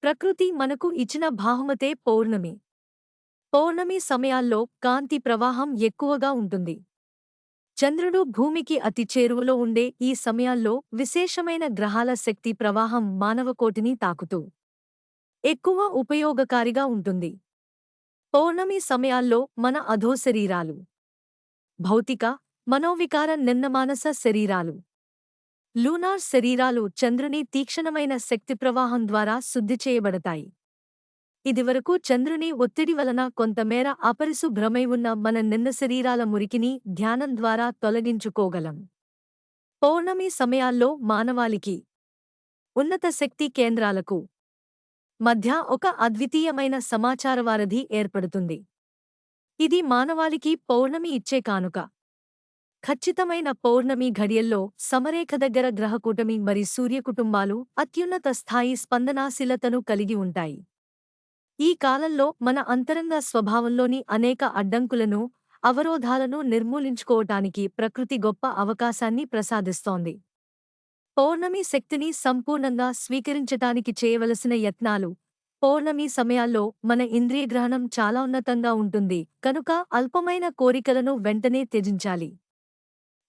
ప్రకృతి మనకు ఇచ్చిన బహుమతే పౌర్ణమి. పౌర్ణమి సమయాల్లో కాంతి ప్రవాహం ఎక్కువగా ఉంటుంది. చంద్రుడు భూమికి అతి చేరువలో ఉండే ఈ సమయాల్లో విశేషమైన గ్రహాల శక్తి ప్రవాహం మానవకోటిని తాకుతూ ఎక్కువ ఉపయోగకారిగా ఉంటుంది. పౌర్ణమి సమయాల్లో మన అధోశరీరాలు, భౌతిక, మనోవికార నిన్నమానస శరీరాలు, లూనార్ శరీరాలు చంద్రుని తీక్షణమైన శక్తి ప్రవాహం ద్వారా శుద్ధి చేయబడతాయి. ఇదివరకు చంద్రుని ఒత్తిడి వలన కొంతమేర అపరిశుభ్రమై ఉన్న మన నిన్న శరీరాల మురికిని ధ్యానం ద్వారా తొలగించుకోగలం. పౌర్ణమి సమయాల్లో మానవాళికి, ఉన్నత శక్తి కేంద్రాలకు మధ్య ఒక అద్వితీయమైన సమాచారవారధి ఏర్పడుతుంది. ఇది మానవాళికి పౌర్ణమి ఇచ్చే కానుక. ఖచ్చితమైన పౌర్ణమి ఘడియల్లో సమరేఖ దగ్గర గ్రహకూటమి మరి సూర్యకుటుంబాలు అత్యున్నత స్థాయి స్పందనాశీలతను కలిగి ఉంటాయి. ఈ కాలంలో మన అంతరంగ స్వభావంలోని అనేక అడ్డంకులను, అవరోధాలను నిర్మూలించుకోవటానికి ప్రకృతి గొప్ప అవకాశాన్ని ప్రసాదిస్తోంది. పౌర్ణమి శక్తిని సంపూర్ణంగా స్వీకరించటానికి చేయవలసిన యత్నాలు. పౌర్ణమి సమయాల్లో మన ఇంద్రియగ్రహణం చాలా ఉన్నతంగా ఉంటుంది కనుక అల్పమైన కోరికలను వెంటనే త్యజించాలి.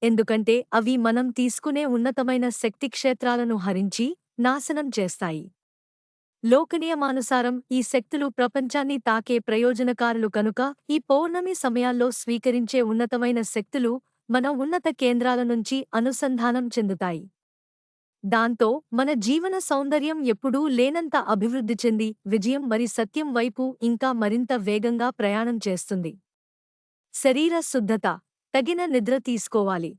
ఎందుకంటే అవి మనం తీసుకునే ఉన్నతమైన శక్తిక్షేత్రాలను హరించి నాశనం చేస్తాయి. లోకనియమానుసారం ఈ శక్తులు ప్రపంచాన్ని తాకే ప్రయోజనకారులు కనుక ఈ పౌర్ణమి సమయాల్లో స్వీకరించే ఉన్నతమైన శక్తులు మన ఉన్నత కేంద్రాల నుంచి అనుసంధానం చెందుతాయి. దాంతో మన జీవన సౌందర్యం ఎప్పుడూ లేనంత అభివృద్ధి చెంది విజయం మరి సత్యం వైపు ఇంకా మరింత వేగంగా ప్రయాణం చేస్తుంది. శరీర శుద్ధత. తగిన నిద్ర తీసుకోవాలి.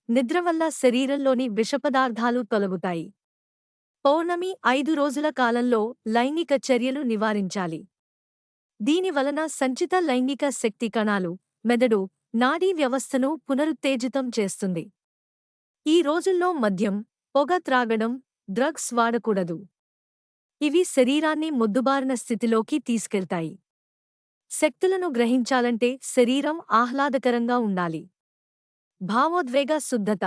నిద్ర వల్ల శరీరంలోని విషపదార్థాలు తొలగుతాయి. పౌర్ణమి 5 రోజుల కాలంలో లైంగిక చర్యలు నివారించాలి. దీనివలన సంచిత లైంగిక శక్తి కణాలు, మెదడు, నాడీ వ్యవస్థను పునరుత్తేజితం చేస్తుంది. ఈ రోజుల్లో మద్యం, పొగ త్రాగడం, డ్రగ్స్ వాడకూడదు. ఇవి శరీరాన్ని మొద్దుబారిన స్థితిలోకి తీసుకెళ్తాయి. శక్తులను గ్రహించాలంటే శరీరం ఆహ్లాదకరంగా ఉండాలి. భావోద్వేగ శుద్ధత.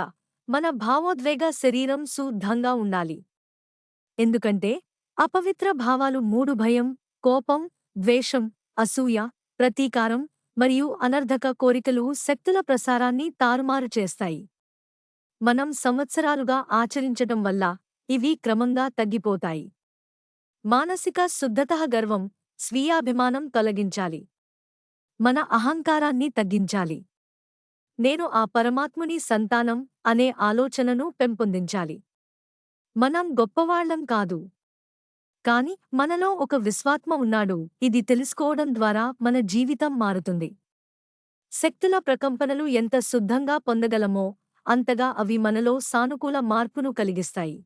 మన భావోద్వేగ శరీరం శుద్ధంగా ఉండాలి. ఎందుకంటే అపవిత్ర భావాలు 3 భయం, కోపం, ద్వేషం, అసూయ, ప్రతీకారం మరియు అనర్ధక కోరికలు శక్తుల ప్రసారాన్ని తారుమారు చేస్తాయి. మనం సంవత్సరాలుగా ఆచరించటం వల్ల ఇవి క్రమంగా తగ్గిపోతాయి. మానసిక శుద్ధత. గర్వం, స్వీయాభిమానం తొలగించాలి. మన అహంకారాన్ని తగ్గించాలి. నేను ఆ పరమాత్ముని సంతానం అనే ఆలోచనను పెంపొందించాలి. మనం గొప్పవాళ్లం కాదు. కాని మనలో ఒక విశ్వాత్మ ఉన్నాడు. ఇది తెలుసుకోవడం ద్వారా మన జీవితం మారుతుంది. శక్తుల ప్రకంపనలు ఎంత శుద్ధంగా పొందగలమో అంతగా అవి మనలో సానుకూల మార్పును కలిగిస్తాయి.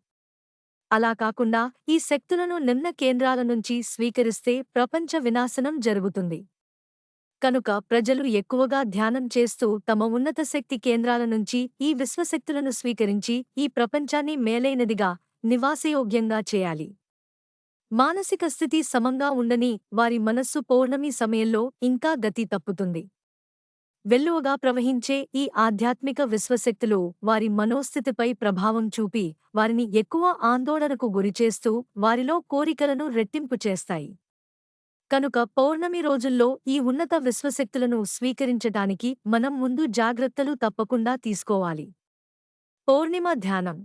అలా కాకుండా ఈ శక్తులను నిమ్న కేంద్రాల నుంచి స్వీకరిస్తే ప్రపంచ వినాశనం జరుగుతుంది. కనుక ప్రజలు ఎక్కువగా ధ్యానం చేస్తూ తమ ఉన్నత శక్తి కేంద్రాల నుంచి ఈ విశ్వశక్తులను స్వీకరించి ఈ ప్రపంచాన్ని మేలైనదిగా, నివాసయోగ్యంగా చేయాలి. మానసిక స్థితి సమంగా ఉండని వారి మనస్సు పౌర్ణమి సమయంలో ఇంకా గతి తప్పుతుంది. వెల్లువగా ప్రవహించే ఈ ఆధ్యాత్మిక విశ్వశక్తులు వారి మనోస్థితిపై ప్రభావం చూపి వారిని ఎక్కువ ఆందోళనకు గురిచేస్తూ వారిలో కోరికలను రెట్టింపు చేస్తాయి. కనుక పౌర్ణమి రోజుల్లో ఈ ఉన్నత విశ్వశక్తులను స్వీకరించటానికి మనం ముందు జాగ్రత్తలు తప్పకుండా తీసుకోవాలి. పౌర్ణిమ ధ్యానం.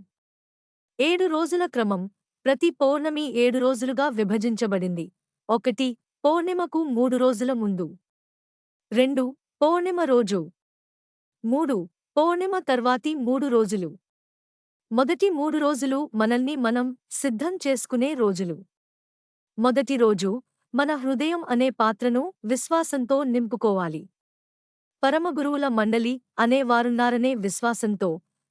7 రోజుల క్రమం. ప్రతి పౌర్ణమి 7 రోజులుగా విభజించబడింది. 1. పౌర్ణిమకు 3 రోజుల ముందు. 2. పౌర్ణిమ రోజు. 3. పౌర్ణిమ తర్వాతి 3 రోజులు. మొదటి 3 రోజులు మనల్ని మనం సిద్ధం చేసుకునే రోజులు. మొదటి రోజు మన హృదయం అనే పాత్రను విశ్వాసంతో నింపుకోవాలి. పరమగురువుల మండలి అనేవారున్నారనే విశ్వాసంతో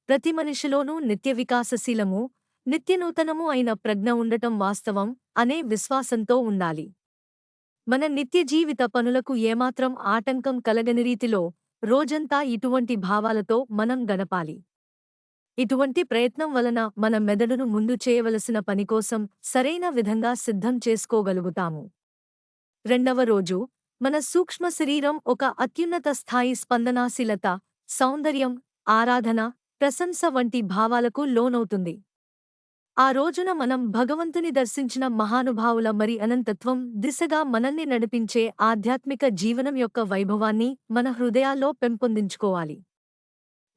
ప్రతి మనిషిలోనూ నిత్య వికాసశీలము, నిత్యనూతనము అయిన ప్రజ్ఞ ఉండటం వాస్తవం అనే విశ్వాసంతో ఉండాలి. మన నిత్య జీవిత పనులకు ఏమాత్రం ఆటంకం కలగని రీతిలో రోజంతా ఇటువంటి భావాలతో మనం గడపాలి. ఇటువంటి ప్రయత్నం వలన మన మెదడును ముందు చేయవలసిన పనికోసం సరైన విధంగా సిద్ధం చేసుకోగలుగుతాము. 2వ రోజు మన సూక్ష్మ శరీరం ఒక అత్యున్నత స్థాయి స్పందనాశీలత, సౌందర్యం, ఆరాధన, ప్రశంస వంటి భావాలకు లోనవుతుంది. ఆ రోజున మనం భగవంతుని దర్శించిన మహానుభావుల మరి అనంతత్వం దిశగా మనల్ని నడిపించే ఆధ్యాత్మిక జీవనం యొక్క వైభవాన్ని మన హృదయాల్లో పెంపొందించుకోవాలి.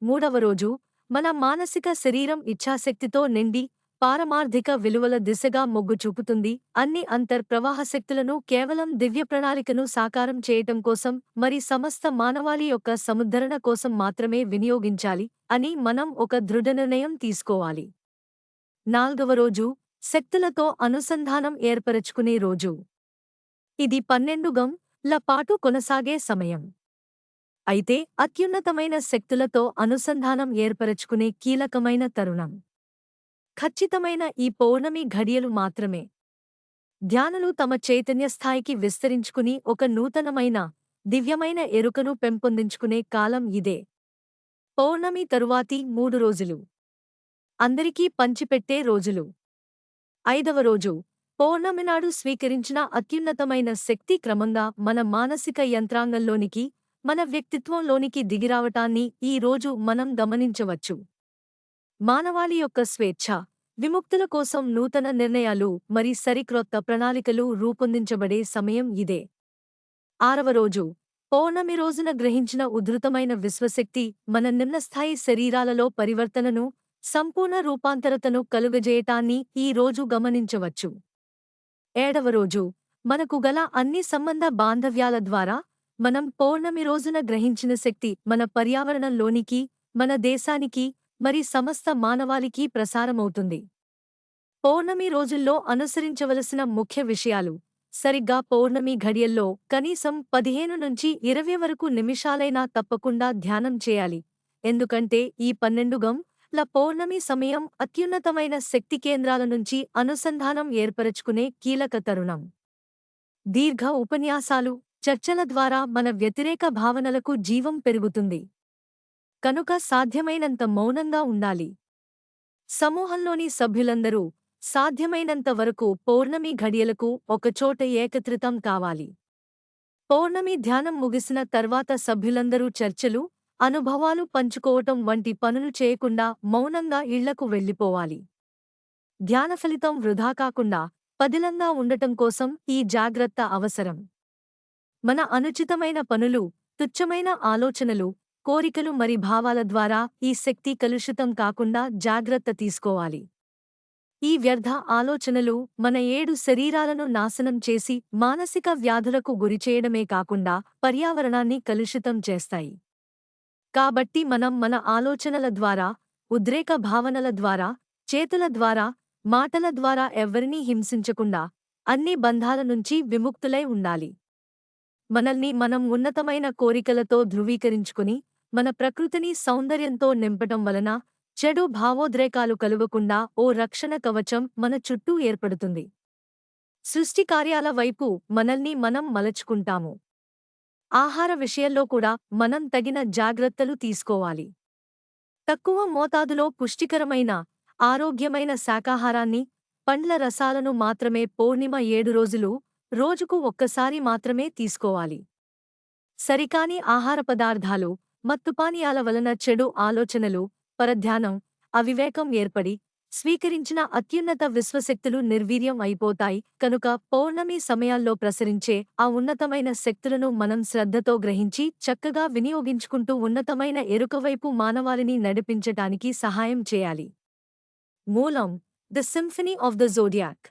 మూడవ రోజు మన మానసిక శరీరం ఇచ్ఛాశక్తితో నిండి పారమార్థిక విలువల దిశగా మొగ్గు చూపుతుంది. అన్ని ప్రవాహ శక్తులను కేవలం దివ్య ప్రణాళికను సాకారం చేయటం కోసం మరి సమస్త మానవాళి యొక్క సముద్ధరణ కోసం మాత్రమే వినియోగించాలి అని మనం ఒక దృఢ నిర్ణయం తీసుకోవాలి. నాల్గవ రోజు శక్తులతో అనుసంధానం ఏర్పరచుకునే రోజు. ఇది 12 గంటల పాటు కొనసాగే సమయం. అయితే అత్యున్నతమైన శక్తులతో అనుసంధానం ఏర్పరచుకునే కీలకమైన తరుణం. ఖచ్చితమైన ఈ పౌర్ణమి ఘడియలు మాత్రమే. ధ్యానులు తమ చైతన్య స్థాయికి విస్తరించుకుని ఒక నూతనమైన, దివ్యమైన ఎరుకను పెంపొందించుకునే కాలం ఇదే. పౌర్ణమి తరువాతి 3 రోజులు అందరికీ పంచిపెట్టే రోజులు. 5వ రోజు పౌర్ణమి నాడు స్వీకరించిన అత్యున్నతమైన శక్తి క్రమంగా మన మానసిక యంత్రాంగంలోనికి, మన వ్యక్తిత్వంలోనికి దిగిరావటాన్ని ఈ రోజు మనం గమనించవచ్చు. మానవాళి యొక్క స్వేచ్ఛ, విముక్తుల కోసం నూతన నిర్ణయాలు మరి సరిక్రొత్త ప్రణాళికలు రూపొందించబడే సమయం ఇదే. 6వ రోజు పౌర్ణమి రోజున గ్రహించిన ఉధృతమైన విశ్వశక్తి మన నిమ్నస్థాయి శరీరాలలో పరివర్తనను, సంపూర్ణ రూపాంతరతను కలుగజేయటాన్ని ఈ రోజు గమనించవచ్చు. 7వ రోజు మనకు గల అన్ని సంబంధ బాంధవ్యాల ద్వారా మనం పౌర్ణమి రోజున గ్రహించిన శక్తి మన పర్యావరణంలోనికి, మన దేశానికి మరి సమస్త మానవాళికి ప్రసారమవుతుంది. పౌర్ణమి రోజుల్లో అనుసరించవలసిన ముఖ్య విషయాలు. సరిగ్గా పౌర్ణమి ఘడియల్లో కనీసం 15 నుంచి 20 వరకు నిమిషాలైనా తప్పకుండా ధ్యానం చేయాలి. ఎందుకంటే ఈ 12 గంటల పౌర్ణమి సమయం అత్యున్నతమైన శక్తి కేంద్రాల నుంచి అనుసంధానం ఏర్పరచుకునే కీలక తరుణం. దీర్ఘ ఉపన్యాసాలు, చర్చల ద్వారా మన వ్యతిరేక భావనలకు జీవం పెరుగుతుంది. కనుక సాధ్యమైనంత మౌనంగా ఉండాలి. సమూహంలోని సభ్యులందరూ సాధ్యమైనంత వరకు పౌర్ణమి ఘడియలకు ఒకచోట ఏకత్రితం కావాలి. పౌర్ణమి ధ్యానం ముగిసిన తర్వాత సభ్యులందరూ చర్చలు, అనుభవాలు పంచుకోవటం వంటి పనులు చేయకుండా మౌనంగా ఇళ్లకు వెళ్ళిపోవాలి. ధ్యాన ఫలితం వృధా కాకుండా పదిలంగా ఉండటం కోసం ఈ జాగ్రత్త అవసరం. మన అనుచితమైన పనులు, తుచ్చమైన ఆలోచనలు, కోరికలు మరి భావాల ద్వారా ఈ శక్తి కలుషితం కాకుండా జాగ్రత్త తీసుకోవాలి. ఈ వ్యర్థ ఆలోచనలు మన 7 శరీరాలను నాశనం చేసి మానసిక వ్యాధులకు గురిచేయడమే కాకుండా పర్యావరణాన్ని కలుషితం చేస్తాయి. కాబట్టి మనం మన ఆలోచనల ద్వారా, ఉద్రేక భావనల ద్వారా, చేతుల ద్వారా, మాటల ద్వారా ఎవ్వరినీ హింసించకుండా అన్ని బంధాల నుంచి విముక్తులై ఉండాలి. మనల్ని మనం ఉన్నతమైన కోరికలతో ధృవీకరించుకుని మన ప్రకృతిని సౌందర్యంతో నింపటం వలన చెడు భావోద్రేకాలు కలుగకుండా ఓ రక్షణ కవచం మన చుట్టూ ఏర్పడుతుంది. సృష్టి కార్యాల వైపు మనల్ని మనం మలచుకుంటాము. ఆహార విషయంలో కూడా మనం తగిన జాగ్రత్తలు తీసుకోవాలి. తక్కువ మోతాదులో పుష్టికరమైన, ఆరోగ్యమైన శాకాహారాన్ని, పండ్ల రసాలను మాత్రమే పౌర్ణిమ 7 రోజులు, రోజుకు ఒక్కసారి మాత్రమే తీసుకోవాలి. సరికాని ఆహార పదార్థాలు, మత్తుపానీయాల వలన చెడు ఆలోచనలు, పరధ్యానం, అవివేకం ఏర్పడి స్వీకరించిన అత్యున్నత విశ్వశక్తులు నిర్వీర్యం అయిపోతాయి. కనుక పౌర్ణమి సమయాల్లో ప్రసరించే ఆ ఉన్నతమైన శక్తులను మనం శ్రద్ధతో గ్రహించి చక్కగా వినియోగించుకుంటూ ఉన్నతమైన ఎరుకవైపు మానవాళిని నడిపించటానికి సహాయం చేయాలి. మూలం, the symphony of the zodiac.